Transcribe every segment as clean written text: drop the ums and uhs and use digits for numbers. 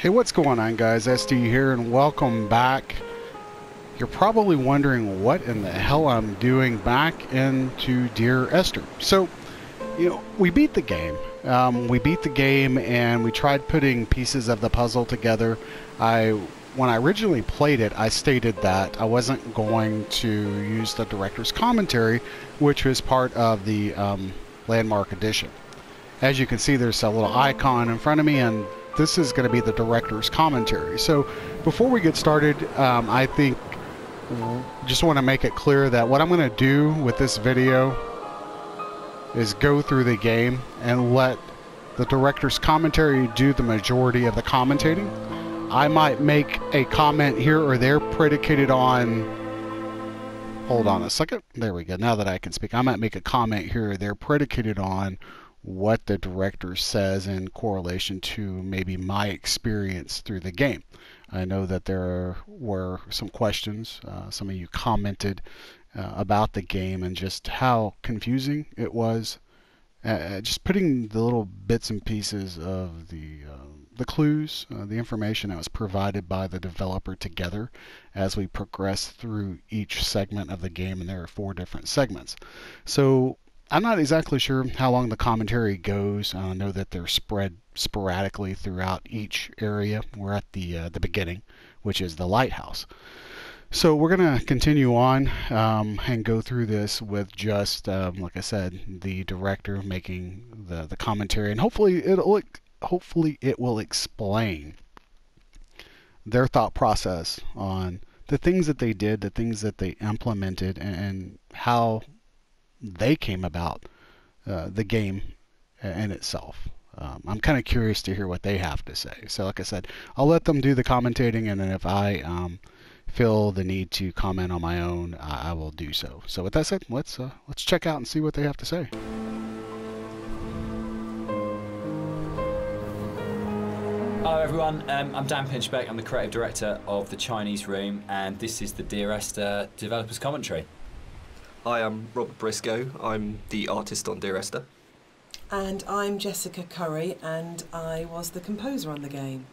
Hey, what's going on, guys? SD here, and welcome back. You're probably wondering what in the hell I'm doing back into Dear Esther. So, we beat the game. And we tried putting pieces of the puzzle together. When I originally played it, I stated that I wasn't going to use the director's commentary, which was part of the Landmark Edition. As you can see, there's a little icon in front of me, and this is going to be the director's commentary. So before we get started, I think just want to make it clear that what I'm going to do with this video is go through the game and let the director's commentary do the majority of the commentating. I might make a comment here or there predicated on... Hold on a second. There we go. Now that I can speak, I might make a comment here or there predicated on what the director says in correlation to maybe my experience through the game. I know that there were some questions. Some of you commented about the game and just how confusing it was. Just putting the little bits and pieces of the clues, the information that was provided by the developer together as we progress through each segment of the game, and there are 4 different segments. So I'm not exactly sure how long the commentary goes. I know that they're spread sporadically throughout each area. We're at the beginning, which is the Lighthouse. So we're going to continue on and go through this with just, like I said, the director making the commentary, and hopefully it will explain their thought process on the things that they did, the things that they implemented, and how they came about the game in itself. I'm kind of curious to hear what they have to say. So like I said, I'll let them do the commentating, and then if I feel the need to comment on my own, I will do so. So with that said, let's check out and see what they have to say. Hello everyone, I'm Dan Pinchbeck. I'm the creative director of the Chinese Room, and this is the Dear Esther developers commentary. Hi, I'm Robert Briscoe. I'm the artist on Dear Esther. And I'm Jessica Curry, and I was the composer on the game.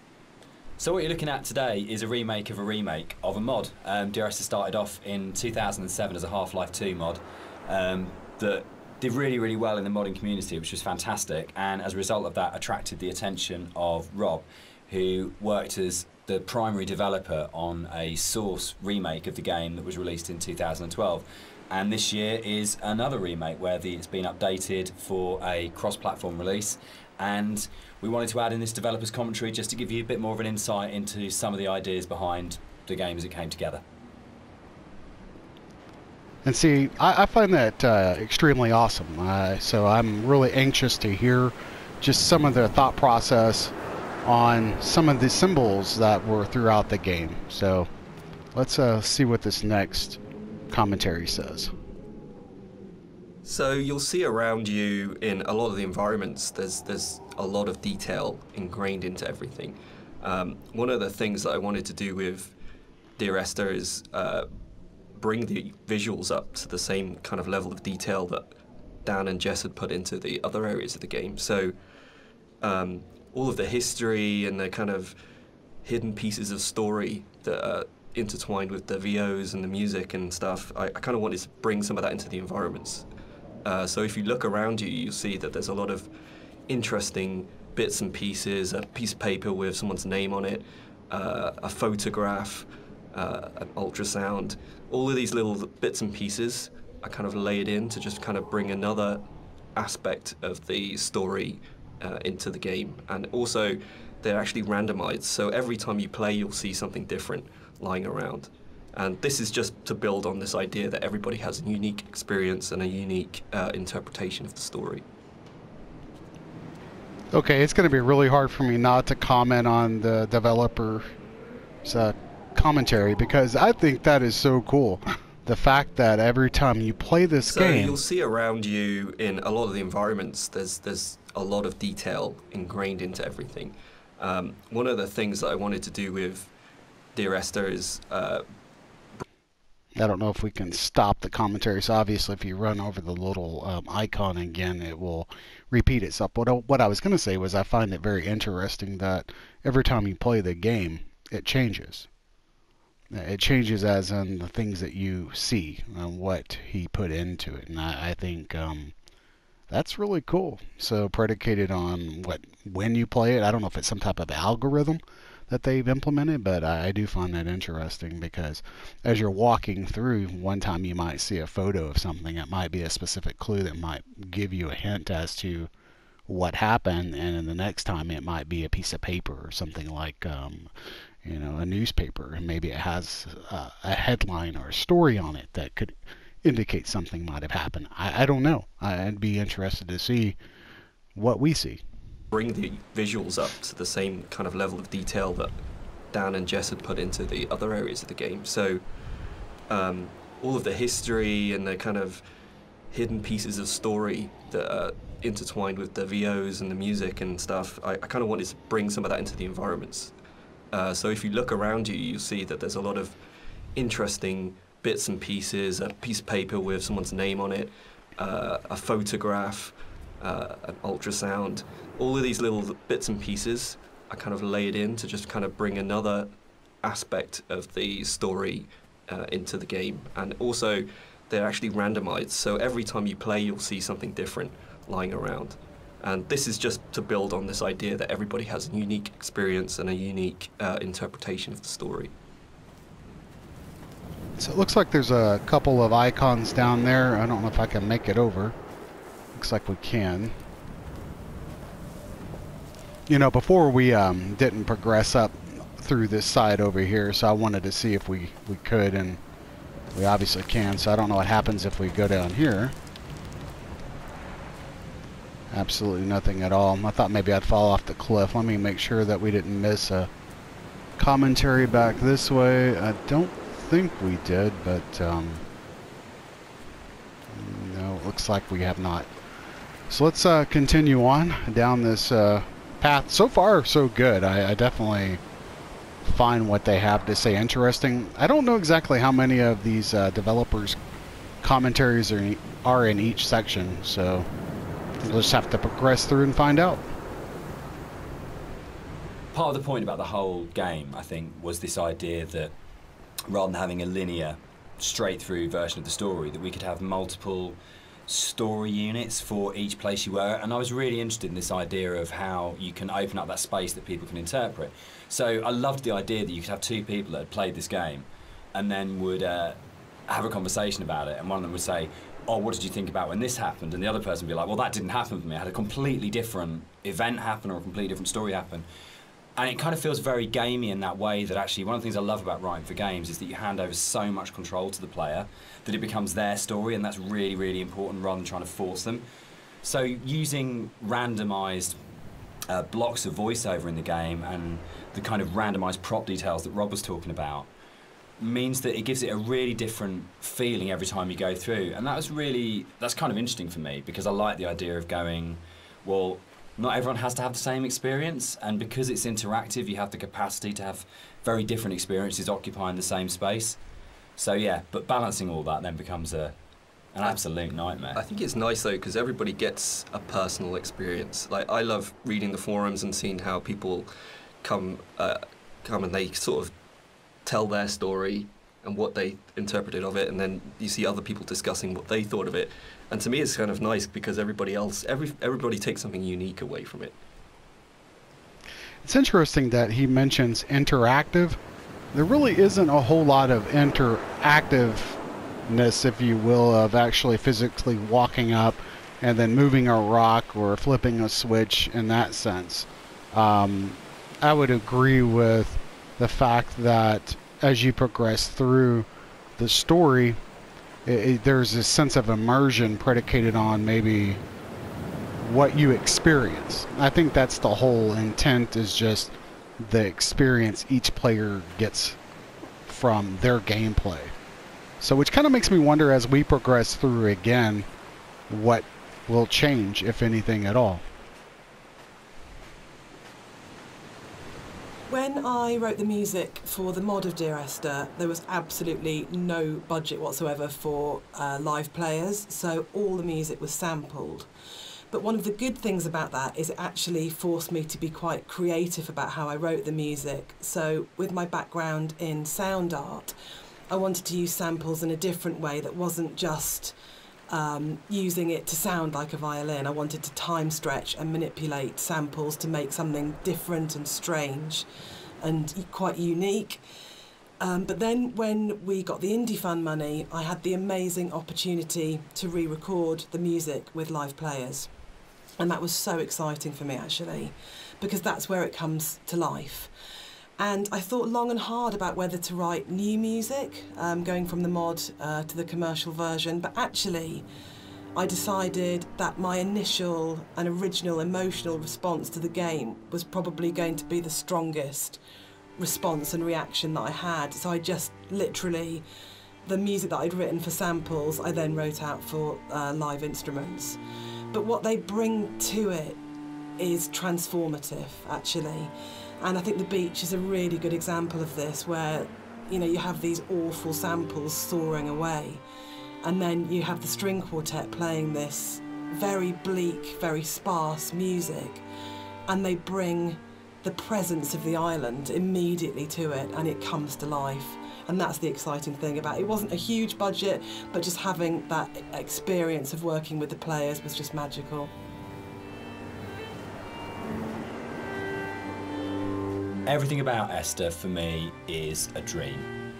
So what you're looking at today is a remake of a mod. Dear Esther started off in 2007 as a Half-Life 2 mod that did really, really well in the modding community, which was fantastic, and as a result of that attracted the attention of Rob, who worked as the primary developer on a Source remake of the game that was released in 2012. And this year is another remake where it's been updated for a cross-platform release, and we wanted to add in this developer's commentary just to give you a bit more of an insight into some of the ideas behind the game as it came together. And see, I find that extremely awesome. So I'm really anxious to hear just some of the thought process on some of the symbols that were throughout the game. So let's see what this next commentary says. So you'll see around you in a lot of the environments, there's a lot of detail ingrained into everything. One of the things that I wanted to do with Dear Esther is bring the visuals up to the same kind of level of detail that Dan and Jess had put into the other areas of the game. So all of the history and the kind of hidden pieces of story that are intertwined with the VOs and the music and stuff, I kind of wanted to bring some of that into the environments. So if you look around you, you'll see that there's a lot of interesting bits and pieces, a piece of paper with someone's name on it, a photograph, an ultrasound. All of these little bits and pieces are kind of laid in to just kind of bring another aspect of the story into the game. And also, they're actually randomized, so every time you play, you'll see something different lying around. And this is just to build on this idea that everybody has a unique experience and a unique interpretation of the story. Okay, it's going to be really hard for me not to comment on the developer's commentary, because I think that is so cool. The fact that every time you play this game... So you'll see around you in a lot of the environments, there's a lot of detail ingrained into everything. One of the things that I wanted to do with Dear Esther is... I don't know if we can stop the commentary. So obviously, if you run over the little icon again, it will repeat itself. What I was going to say was I find it very interesting that every time you play the game, it changes. It changes as in the things that you see and what he put into it. And I think that's really cool. So predicated on when you play it, I don't know if it's some type of algorithm that they've implemented, but I do find that interesting because as you're walking through, one time you might see a photo of something. It might be a specific clue that might give you a hint as to what happened, and then the next time it might be a piece of paper or something like a newspaper, and maybe it has a headline or a story on it that could indicate something might have happened. I don't know. I'd be interested to see what we see. Bring the visuals up to the same kind of level of detail that Dan and Jess had put into the other areas of the game. So all of the history and the kind of hidden pieces of story that are intertwined with the VOs and the music and stuff, I kind of wanted to bring some of that into the environments. So if you look around you, you'll see that there's a lot of interesting bits and pieces, a piece of paper with someone's name on it, a photograph, an ultrasound. All of these little bits and pieces are kind of laid in to just kind of bring another aspect of the story into the game. And also, they're actually randomized, so every time you play, you'll see something different lying around. And this is just to build on this idea that everybody has a unique experience and a unique interpretation of the story. So it looks like there's a couple of icons down there. I don't know if I can make it over. Looks like we can. You know, before we didn't progress up through this side over here, so I wanted to see if we could, and we obviously can. So I don't know what happens if we go down here. Absolutely nothing at all. I thought maybe I'd fall off the cliff. Let me make sure that we didn't miss a commentary back this way. I don't think we did, but no, it looks like we have not. So let's continue on down this path. So far, so good. I definitely find what they have to say interesting. I don't know exactly how many of these developers' commentaries are in each section, so we'll just have to progress through and find out. Part of the point about the whole game, I think, was this idea that rather than having a linear, straight-through version of the story, that we could have multiple story units for each place you were. And I was really interested in this idea of how you can open up that space that people can interpret. So I loved the idea that you could have two people that had played this game and then would have a conversation about it, and one of them would say, oh, what did you think about when this happened? And the other person would be like, well, that didn't happen for me. I had a completely different event happen or a completely different story happen. And it kind of feels very gamey in that way, that actually one of the things I love about writing for games is that you hand over so much control to the player that it becomes their story, and that's really, really important rather than trying to force them. So using randomised blocks of voiceover in the game and the kind of randomised prop details that Rob was talking about means that it gives it a really different feeling every time you go through. And that's kind of interesting for me, because I like the idea of going, well, not everyone has to have the same experience, and because it's interactive, you have the capacity to have very different experiences occupying the same space. So yeah, but balancing all that then becomes an absolute nightmare. I think it's nice though, because everybody gets a personal experience. Like, I love reading the forums and seeing how people come and they sort of tell their story and what they interpreted of it, and then you see other people discussing what they thought of it. And to me, it's kind of nice because everybody takes something unique away from it. It's interesting that he mentions interactive. There really isn't a whole lot of interactiveness, if you will, of actually physically walking up and then moving a rock or flipping a switch in that sense. I would agree with the fact that as you progress through the story, there's a sense of immersion predicated on maybe what you experience. I think that's the whole intent, is just the experience each player gets from their gameplay. So which kind of makes me wonder, as we progress through again, what will change, if anything at all. When when I wrote the music for the mod of Dear Esther, there was absolutely no budget whatsoever for live players, so all the music was sampled. But one of the good things about that is it actually forced me to be quite creative about how I wrote the music. So with my background in sound art, I wanted to use samples in a different way that wasn't just using it to sound like a violin. I wanted to time stretch and manipulate samples to make something different and strange and quite unique. But then when we got the Indie Fund money, I had the amazing opportunity to re-record the music with live players. And that was so exciting for me, actually, because that's where it comes to life. And I thought long and hard about whether to write new music, going from the mod to the commercial version, but actually I decided that my initial and original emotional response to the game was probably going to be the strongest response and reaction that I had. So I just literally, the music that I'd written for samples, I then wrote out for live instruments. But what they bring to it is transformative, actually. And I think The Beach is a really good example of this, where, you know, you have these awful samples soaring away, and then you have the string quartet playing this very bleak, very sparse music, and they bring the presence of the island immediately to it, and it comes to life. And that's the exciting thing about it. It wasn't a huge budget, but just having that experience of working with the players was just magical. Everything about Esther for me is a dream.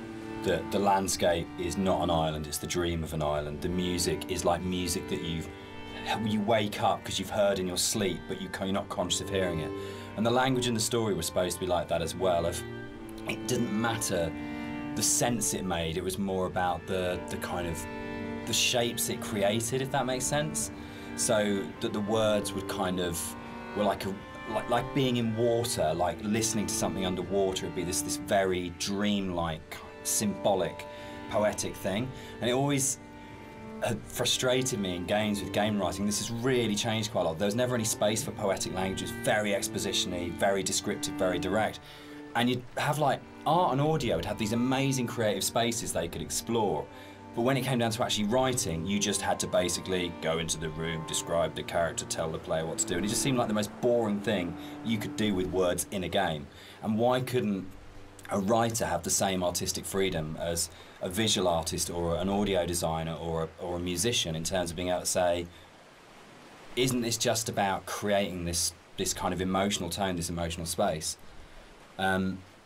The landscape is not an island, it's the dream of an island. The music is like music that you wake up because you've heard in your sleep, but you're not conscious of hearing it. And the language in the story was supposed to be like that as well. It didn't matter the sense it made, it was more about the kind of the shapes it created, if that makes sense. So that the words would kind of were like being in water, like listening to something underwater. It'd be this very dreamlike, symbolic, poetic thing. And it always had frustrated me in games with game writing. This has really changed quite a lot. There was never any space for poetic language. It was very exposition-y, very descriptive, very direct. And you'd have like art and audio would have these amazing creative spaces they could explore. But when it came down to actually writing, you just had to basically go into the room, describe the character, tell the player what to do. And it just seemed like the most boring thing you could do with words in a game. And why couldn't a writer have the same artistic freedom as a visual artist or an audio designer or a musician, in terms of being able to say, isn't this just about creating this kind of emotional tone, this emotional space?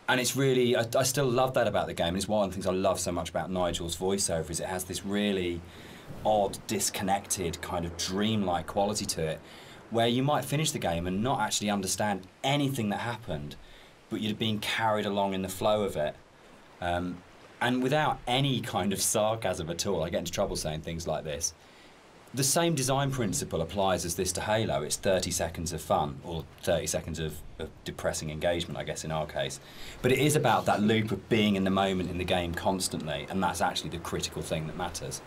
And it's really, I still love that about the game, and it's one of the things I love so much about Nigel's voiceover, is it has this really odd, disconnected, kind of dreamlike quality to it, where you might finish the game and not actually understand anything that happened, but you'd been carried along in the flow of it. And without any kind of sarcasm at all, I get into trouble saying things like this, the same design principle applies as this to Halo. It's 30 seconds of fun, or 30 seconds of depressing engagement, I guess, in our case. But it is about that loop of being in the moment in the game constantly, and that's actually the critical thing that matters.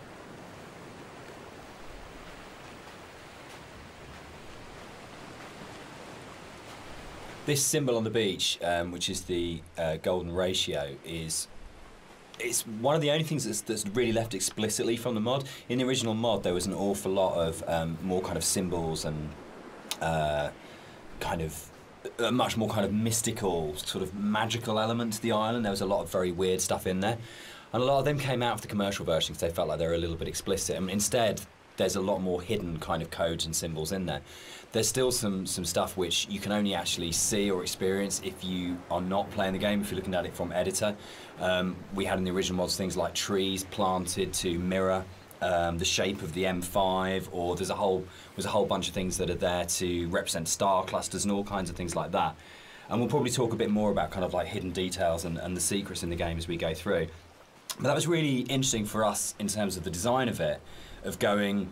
This symbol on the beach, which is the golden ratio, it's one of the only things that's really left explicitly from the mod. In the original mod, there was an awful lot of more kind of symbols and kind of a much more kind of mystical, sort of magical element to the island. There was a lot of very weird stuff in there. And a lot of them came out of the commercial version because they felt like they were a little bit explicit. And instead, there's a lot more hidden kind of codes and symbols in there. There's still some stuff which you can only actually see or experience if you are not playing the game, if you're looking at it from editor. We had in the original mods things like trees planted to mirror the shape of the M5, or there's a whole bunch of things that are there to represent star clusters and all kinds of things like that. And we'll probably talk a bit more about kind of like hidden details and the secrets in the game as we go through. But that was really interesting for us in terms of the design of it, of going,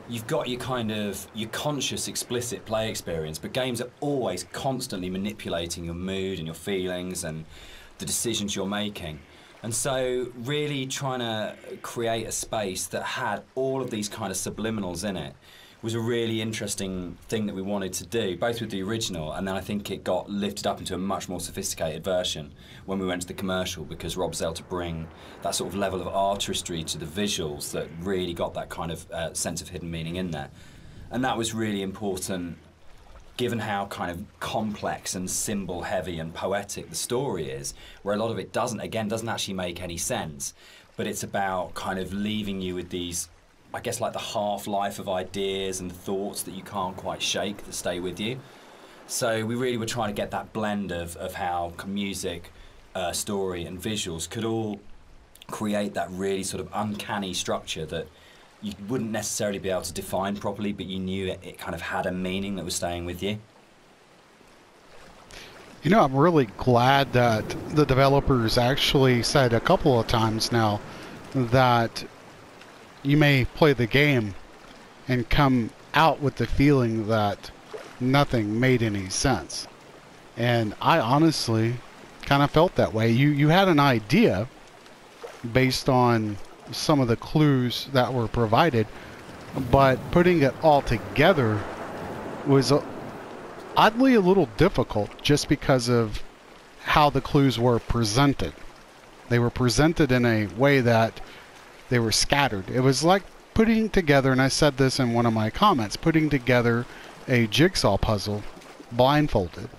you've got your kind of, your conscious, explicit play experience, but games are always constantly manipulating your mood and your feelings and the decisions you're making. And so really trying to create a space that had all of these kind of subliminals in it was a really interesting thing that we wanted to do, both with the original, and then I think it got lifted up into a much more sophisticated version when we went to the commercial, because Rob was able to bring that sort of level of artistry to the visuals that really got that kind of sense of hidden meaning in there. And that was really important, given how kind of complex and symbol heavy and poetic the story is, where a lot of it doesn't actually make any sense, but it's about kind of leaving you with these, I guess, like the half-life of ideas and thoughts that you can't quite shake, that stay with you. So we really were trying to get that blend of how music, story and visuals could all create that really sort of uncanny structure that you wouldn't necessarily be able to define properly, but you knew it kind of had a meaning that was staying with you. You know, I'm really glad that the developers actually said a couple of times now that you may play the game and come out with the feeling that nothing made any sense. And I honestly kind of felt that way. You had an idea based on some of the clues that were provided, but putting it all together was oddly a little difficult, just because of how the clues were presented. They were presented in a way that they were scattered. It was like putting together, and I said this in one of my comments, putting together a jigsaw puzzle blindfolded.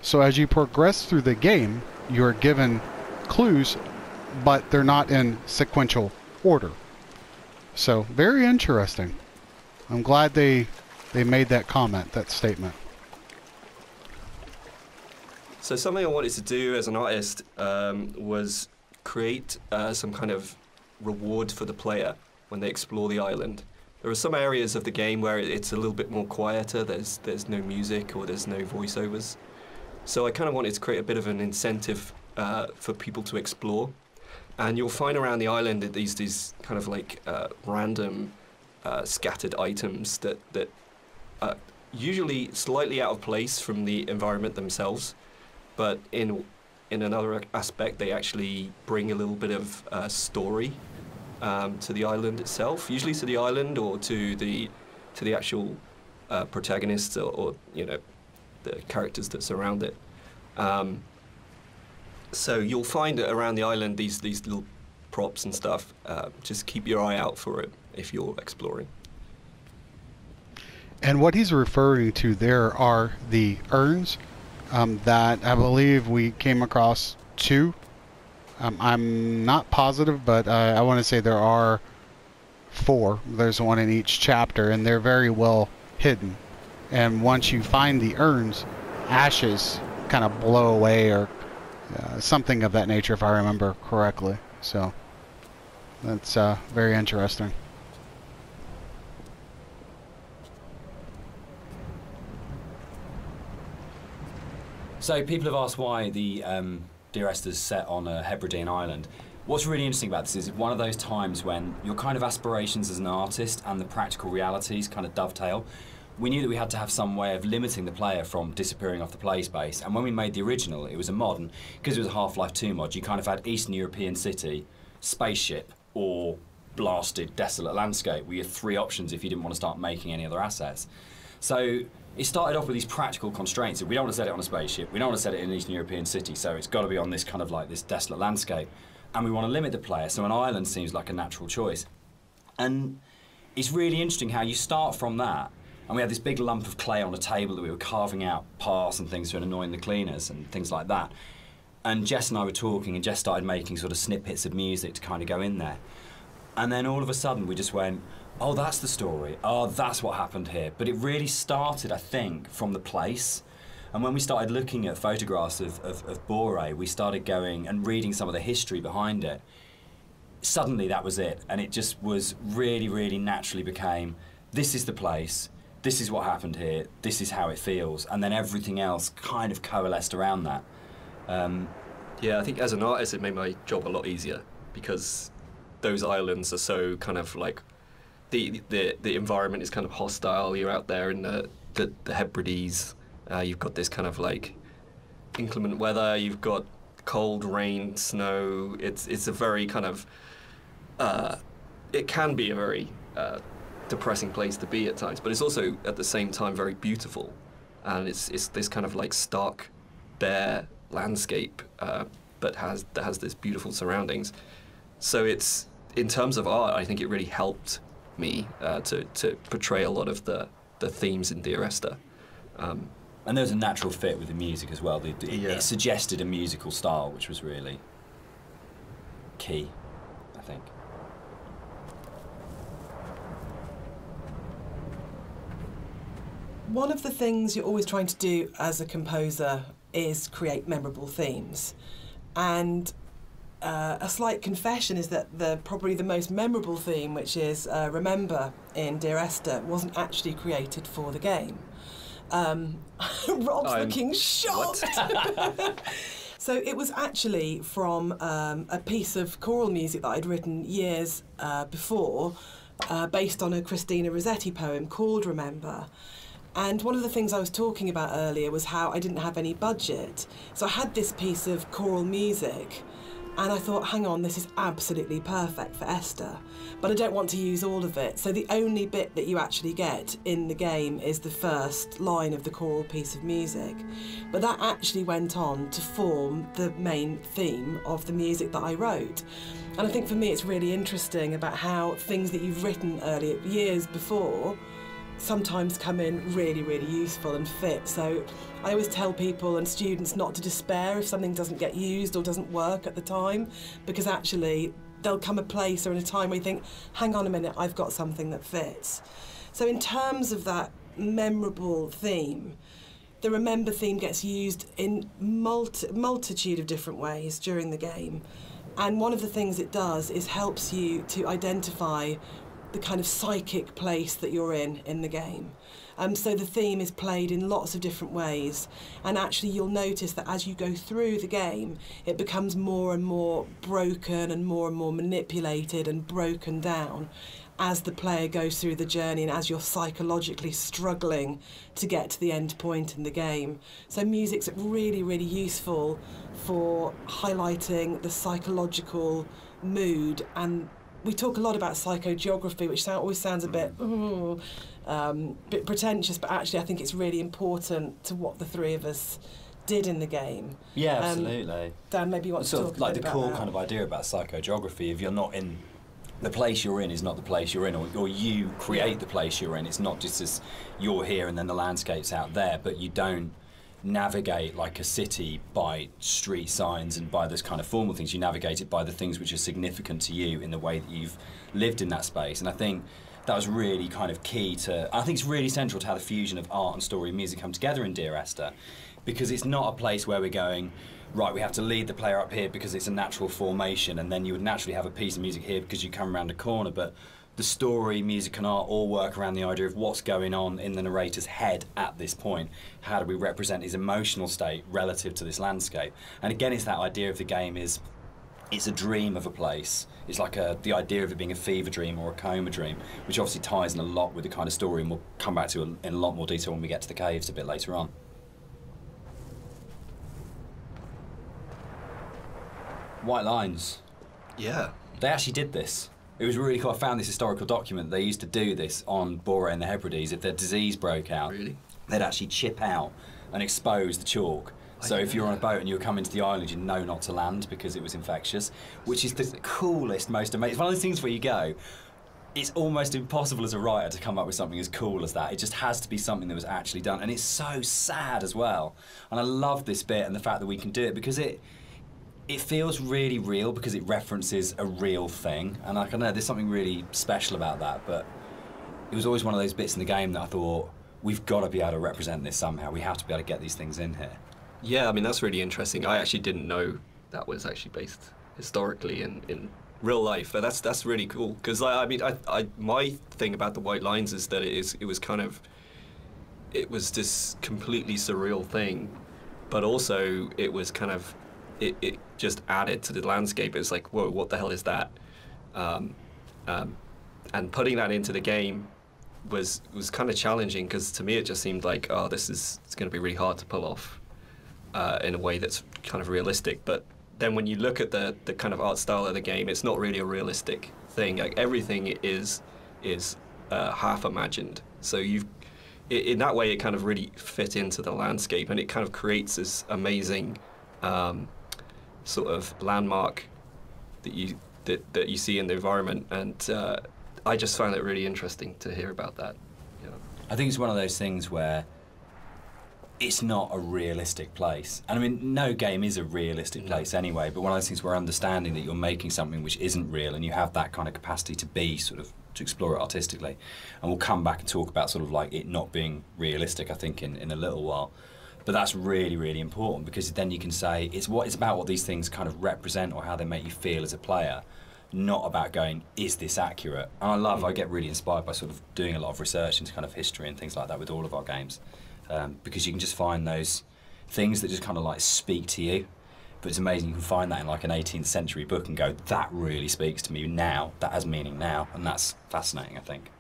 So as you progress through the game, you're given clues, but they're not in sequential order. So very interesting. I'm glad they made that comment, that statement. So something I wanted to do as an artist was create some kind of reward for the player when they explore the island. There are some areas of the game where it's a little bit more quieter, there's no music or there's no voiceovers. So I kind of wanted to create a bit of an incentive for people to explore. And you'll find around the island that these kind of like random scattered items that are usually slightly out of place from the environment themselves, but in another aspect they actually bring a little bit of story to the island itself, usually to the island or to the actual protagonists or you know, the characters that surround it. So you'll find that around the island these little props and stuff. Just keep your eye out for it if you're exploring. And what he's referring to there are the urns that I believe we came across 2. I'm not positive, but I want to say there are 4. There's one in each chapter, and they're very well hidden. And once you find the urns, ashes kind of blow away, or something of that nature, if I remember correctly. So that's very interesting. So people have asked why the Dear Esther's set on a Hebridean island. What's really interesting about this is one of those times when your kind of aspirations as an artist and the practical realities kind of dovetail. We knew that we had to have some way of limiting the player from disappearing off the play space, and when we made the original, it was a mod, and because it was a Half-Life 2 mod, you kind of had Eastern European city, spaceship, or blasted, desolate landscape, were your 3 options if you didn't want to start making any other assets. So it started off with these practical constraints. We don't want to set it on a spaceship, we don't want to set it in an Eastern European city, so it's got to be on this kind of like this desolate landscape, and we want to limit the player, so an island seems like a natural choice. And it's really interesting how you start from that, and we had this big lump of clay on a table that we were carving out paths and things to annoying the cleaners and things like that. And Jess and I were talking, and Jess started making sort of snippets of music to kind of go in there. And then all of a sudden we just went, oh, that's the story. Oh, that's what happened here. But it really started, I think, from the place. And when we started looking at photographs of Bore, we started going and reading some of the history behind it. Suddenly that was it. And it just was really, really naturally became, this is the place. This is what happened here, this is how it feels, and then everything else kind of coalesced around that. Yeah, I think as an artist it made my job a lot easier, because those islands are so kind of like, the environment is kind of hostile. You're out there in the Hebrides, you've got this kind of like inclement weather, you've got cold, rain, snow. It's a very kind of, it can be a very depressing place to be at times, but it's also at the same time very beautiful, and it's this kind of like stark, bare landscape, but that has this beautiful surroundings. So it's, in terms of art, I think it really helped me to portray a lot of the themes in Dear Esther. And there was a natural fit with the music as well. It suggested a musical style, which was really key, I think. One of the things you're always trying to do as a composer is create memorable themes. And a slight confession is that probably the most memorable theme, which is Remember in Dear Esther, wasn't actually created for the game. Rob's looking shocked. So it was actually from a piece of choral music that I'd written years before, based on a Christina Rossetti poem called Remember. And one of the things I was talking about earlier was how I didn't have any budget. So I had this piece of choral music, and I thought, hang on, this is absolutely perfect for Esther, but I don't want to use all of it. So the only bit that you actually get in the game is the first line of the choral piece of music. But that actually went on to form the main theme of the music that I wrote. And I think for me it's really interesting about how things that you've written earlier, years before, sometimes come in really, really useful and fit. So I always tell people and students not to despair if something doesn't get used or doesn't work at the time, because actually there'll come a place or in a time where you think, hang on a minute, I've got something that fits. So in terms of that memorable theme, the Remember theme gets used in multitude of different ways during the game. And one of the things it does is helps you to identify the kind of psychic place that you're in the game. So the theme is played in lots of different ways, and actually you'll notice that as you go through the game, it becomes more and more broken and more manipulated and broken down as the player goes through the journey and as you're psychologically struggling to get to the end point in the game. So music's really, really useful for highlighting the psychological mood. And we talk a lot about psychogeography, which always sounds a bit pretentious, but actually I think it's really important to what the three of us did in the game. Yeah, absolutely. Dan, maybe you want to talk a bit like the about core that. kind of idea about psychogeography. If you're not in the place you're in, is not the place you're in, or you create the place you're in. It's not just as you're here and then the landscape's out there, but you don't navigate like a city by street signs and by those kind of formal things. You navigate it by the things which are significant to you in the way that you've lived in that space. And I think that was really kind of key to, I think it's really central to how the fusion of art and story and music come together in Dear Esther, because it's not a place where we're going, right, we have to lead the player up here because it's a natural formation, and then you would naturally have a piece of music here because you come around a corner. But the story, music and art all work around the idea of what's going on in the narrator's head at this point. How do we represent his emotional state relative to this landscape? And again, it's that idea of the game is, it's a dream of a place. It's like the idea of it being a fever dream or a coma dream, which obviously ties in a lot with the kind of story, and we'll come back to in a lot more detail when we get to the caves a bit later on. White lines. Yeah. They actually did this. It was really cool. I found this historical document. They used to do this on Boré and the Hebrides. If their disease broke out, Really? they'd actually chip out and expose the chalk. So if you're on a boat and you were coming to the island, you know not to land because it was infectious, which is the coolest, most amazing. It's one of those things where you go, it's almost impossible as a writer to come up with something as cool as that. It just has to be something that was actually done. And it's so sad as well. And I love this bit and the fact that we can do it because it feels really real because it references a real thing. And I don't know, there's something really special about that. But it was always one of those bits in the game that I thought, we've got to be able to represent this somehow. We have to be able to get these things in here. Yeah, I mean, that's really interesting. I actually didn't know that was actually based historically in real life. But that's really cool because I mean, my thing about the White Lines is that it was this completely surreal thing, but also it was kind of it just added to the landscape. It's like, whoa, what the hell is that? And putting that into the game was kind of challenging because to me it just seemed like, oh, it's going to be really hard to pull off. In a way that's kind of realistic, but then when you look at the kind of art style of the game, it's not really a realistic thing. Like everything is half imagined. So in that way, it kind of really fit into the landscape, and it kind of creates this amazing sort of landmark that you see in the environment. And I just found it really interesting to hear about that. Yeah. I think it's one of those things where it's not a realistic place. And I mean, no game is a realistic place anyway, but one of those things where understanding that you're making something which isn't real, and you have that kind of capacity to be sort of, to explore it artistically. And we'll come back and talk about sort of like it not being realistic, I think, in a little while. But that's really, really important, because then you can say it's about what these things kind of represent or how they make you feel as a player, not about going, is this accurate? And I get really inspired by sort of doing a lot of research into kind of history and things like that with all of our games. Because you can just find those things that just kind of like speak to you. But it's amazing, you can find that in like an 18th century book and go, that really speaks to me now, that has meaning now, and that's fascinating, I think.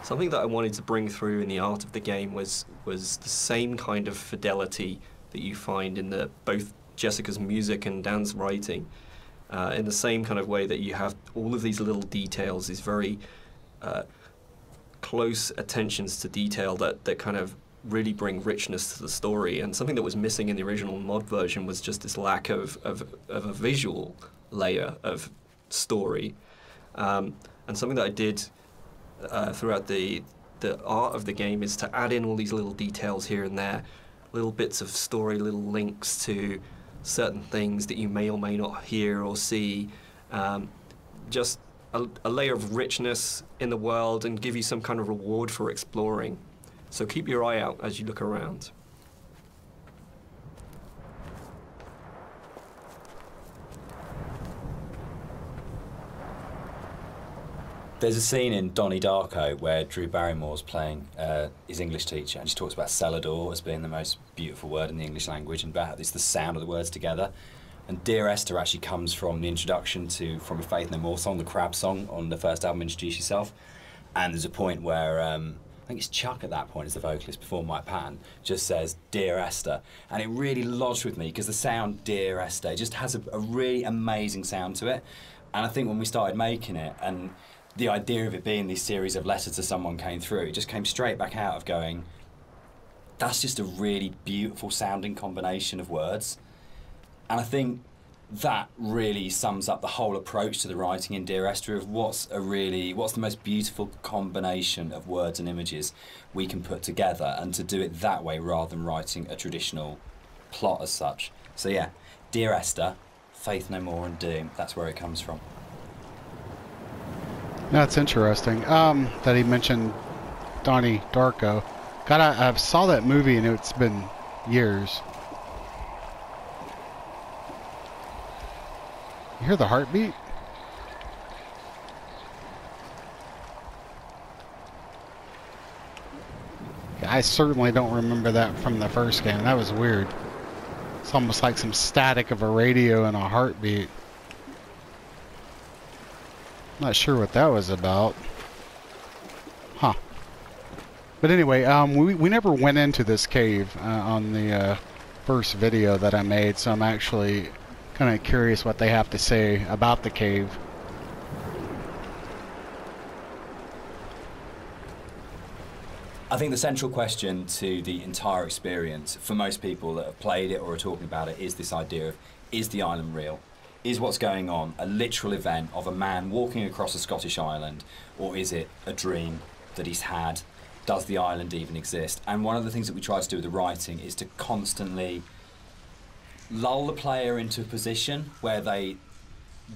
Something that I wanted to bring through in the art of the game was the same kind of fidelity that you find in both Jessica's music and Dan's writing. In the same kind of way that you have all of these little details, these very close attentions to detail that kind of really bring richness to the story. And something that was missing in the original mod version was just this lack of a visual layer of story. And something that I did throughout the art of the game is to add in all these little details here and there, little bits of story, little links to certain things that you may or may not hear or see, just a layer of richness in the world, and give you some kind of reward for exploring. So keep your eye out as you look around. There's a scene in Donnie Darko where Drew Barrymore's playing his English teacher, and she talks about Celador as being the most beautiful word in the English language, and about it's the sound of the words together. And Dear Esther actually comes from the introduction From a Faith No More song, the Crab song on the first album, Introduce Yourself. And there's a point where, I think it's Chuck at that point as the vocalist before Mike Patton, just says, Dear Esther. And it really lodged with me, because the sound Dear Esther just has a really amazing sound to it. And I think when we started making it, and the idea of it being this series of letters to someone came through, it just came straight back out of going, that's just a really beautiful sounding combination of words. And I think that really sums up the whole approach to the writing in Dear Esther of what's the most beautiful combination of words and images we can put together, and to do it that way rather than writing a traditional plot as such. So yeah, Dear Esther, Faith No More and Doom, that's where it comes from. That's interesting that he mentioned Donnie Darko. God, I saw that movie and it's been years. You hear the heartbeat? Yeah, I certainly don't remember that from the first game. That was weird. It's almost like some static of a radio and a heartbeat. Not sure what that was about. Huh. But anyway, we never went into this cave on the first video that I made, so I'm actually kind of curious what they have to say about the cave. I think the central question to the entire experience for most people that have played it or are talking about it is this idea of, is the island real? Is what's going on a literal event of a man walking across a Scottish island, or is it a dream that he's had? Does the island even exist? And one of the things that we try to do with the writing is to constantly lull the player into a position where they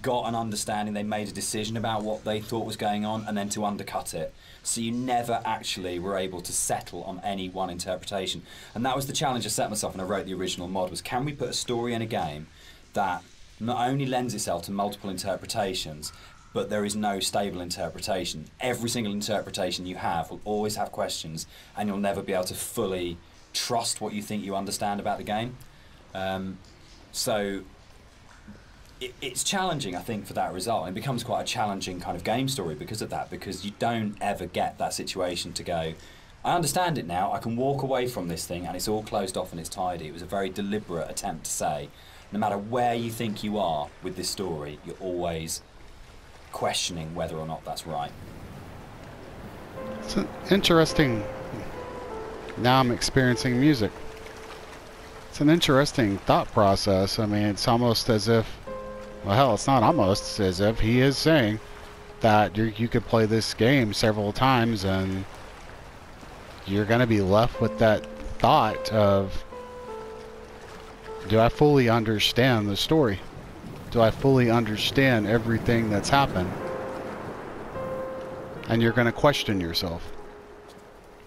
got an understanding, they made a decision about what they thought was going on, and then to undercut it. So you never actually were able to settle on any one interpretation. And that was the challenge I set myself when I wrote the original mod, was can we put a story in a game that not only lends itself to multiple interpretations, but there is no stable interpretation. Every single interpretation you have will always have questions, and you'll never be able to fully trust what you think you understand about the game. So it's challenging, I think, for that result. It becomes quite a challenging kind of game story because of that, because you don't ever get that situation to go, I understand it now, I can walk away from this thing and it's all closed off and it's tidy. It was a very deliberate attempt to say, no matter where you think you are with this story, you're always questioning whether or not that's right. It's an interesting... Now I'm experiencing music. It's an interesting thought process. I mean, it's almost as if... Well, hell, it's not almost. It's as if he is saying that you could play this game several times and you're going to be left with that thought of, do I fully understand the story? Do I fully understand everything that's happened? And you're going to question yourself.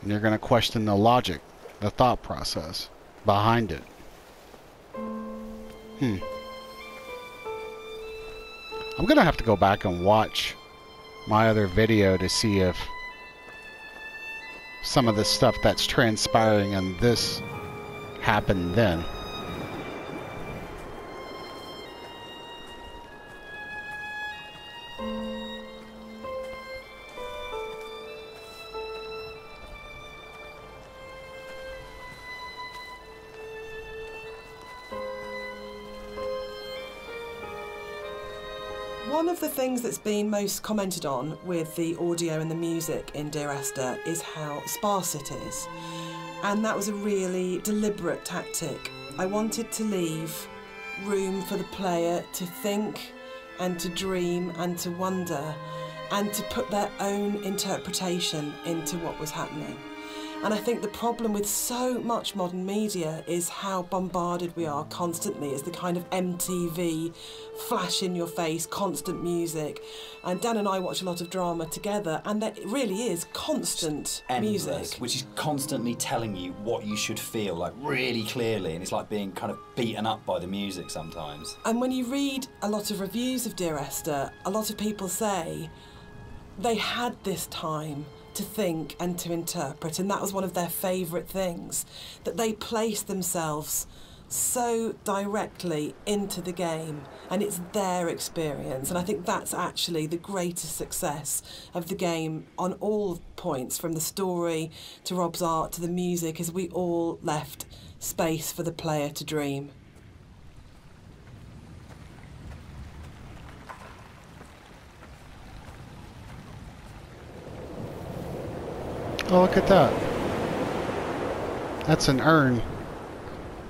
And you're going to question the logic, the thought process behind it. I'm going to have to go back and watch my other video to see if some of the stuff that's transpiring in this happened then. One of the things that's been most commented on with the audio and the music in Dear Esther is how sparse it is. And that was a really deliberate tactic. I wanted to leave room for the player to think and to dream and to wonder and to put their own interpretation into what was happening. And I think the problem with so much modern media is how bombarded we are constantly. It's the kind of MTV, flash in your face, constant music. And Dan and I watch a lot of drama together, and there really is constant Endless, music. which is constantly telling you what you should feel, like really clearly, and it's like being kind of beaten up by the music sometimes. And when you read a lot of reviews of Dear Esther, a lot of people say they had this time to think and to interpret, and that was one of their favourite things, that they placed themselves so directly into the game and it's their experience. And I think that's actually the greatest success of the game on all points, from the story to Rob's art to the music, is we all left space for the player to dream. Oh, look at that. That's an urn.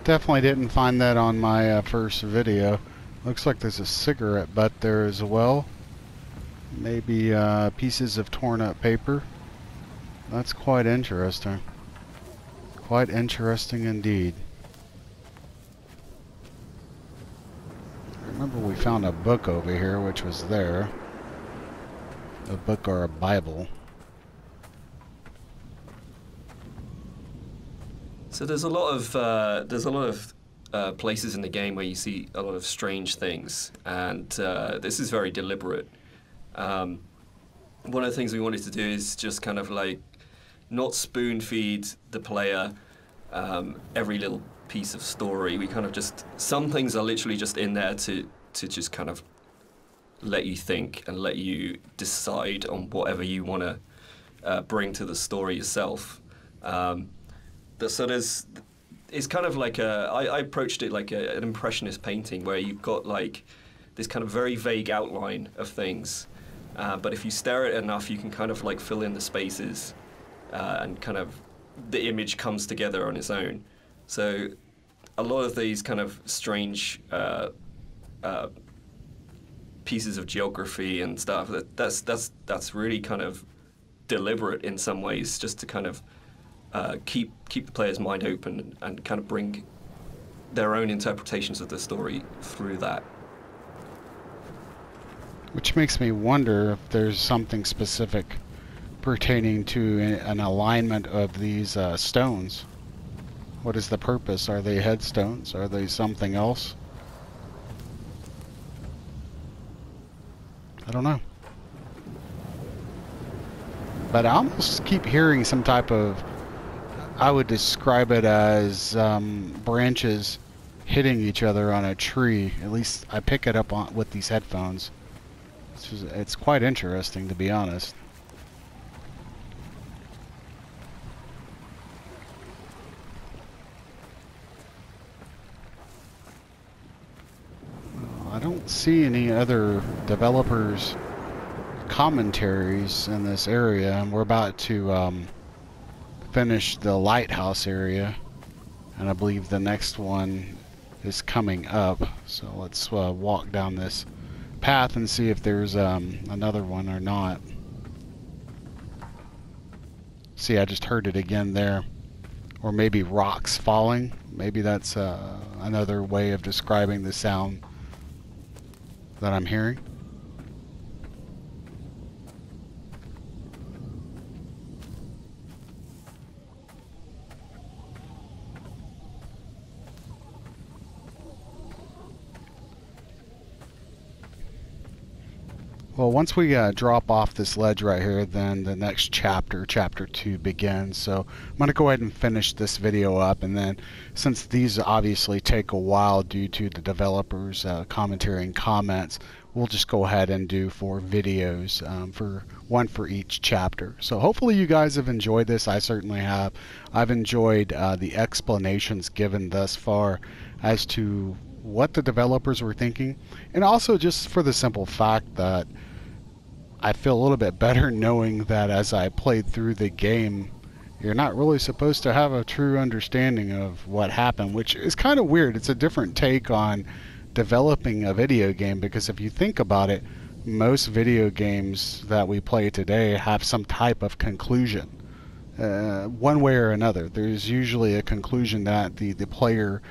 Definitely didn't find that on my first video. Looks like there's a cigarette butt there as well. Maybe pieces of torn up paper. That's quite interesting. Quite interesting indeed. I remember we found a book over here which was there. A book or a Bible. So there's a lot of places in the game where you see a lot of strange things, and this is very deliberate. One of the things we wanted to do is just kind of like not spoon feed the player every little piece of story. We kind of just, some things are literally just in there to just kind of let you think and let you decide on whatever you want to bring to the story yourself. So it's kind of like I approached it like an impressionist painting, where you've got like this kind of very vague outline of things, but if you stare at it enough, you can kind of like fill in the spaces, and kind of the image comes together on its own. So a lot of these kind of strange pieces of geography and stuff, that's really kind of deliberate in some ways, just to kind of keep the player's mind open and kind of bring their own interpretations of the story through that. Which makes me wonder if there's something specific pertaining to an alignment of these stones. What is the purpose? Are they headstones? Are they something else? I don't know. But I almost keep hearing some type of, I would describe it as branches hitting each other on a tree. At least I pick it up on with these headphones. It's quite interesting, to be honest. don't see any other developers' commentaries in this area, and we're about to finish the Lighthouse area, and I believe the next one is coming up. So let's walk down this path and see if there's another one or not. See, I just heard it again there. Or maybe rocks falling. Maybe that's another way of describing the sound that I'm hearing. Well, once we drop off this ledge right here, then the next chapter, chapter 2, begins. So I'm going to go ahead and finish this video up, and then since these obviously take a while due to the developers' commentary and comments, we'll just go ahead and do 4 videos, for one for each chapter. So hopefully you guys have enjoyed this. I certainly have. I've enjoyed the explanations given thus far as to what the developers were thinking, and also just for the simple fact that I feel a little bit better knowing that as I played through the game, you're not really supposed to have a true understanding of what happened, which is kind of weird. It's a different take on developing a video game, because if you think about it, most video games that we play today have some type of conclusion, one way or another. There's usually a conclusion that the player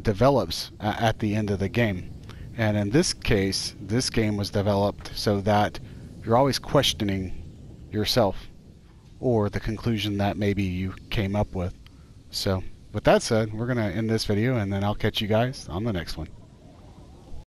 develops at the end of the game. And in this case, this game was developed so that you're always questioning yourself or the conclusion that maybe you came up with. So with that said, we're going to end this video, and then I'll catch you guys on the next one.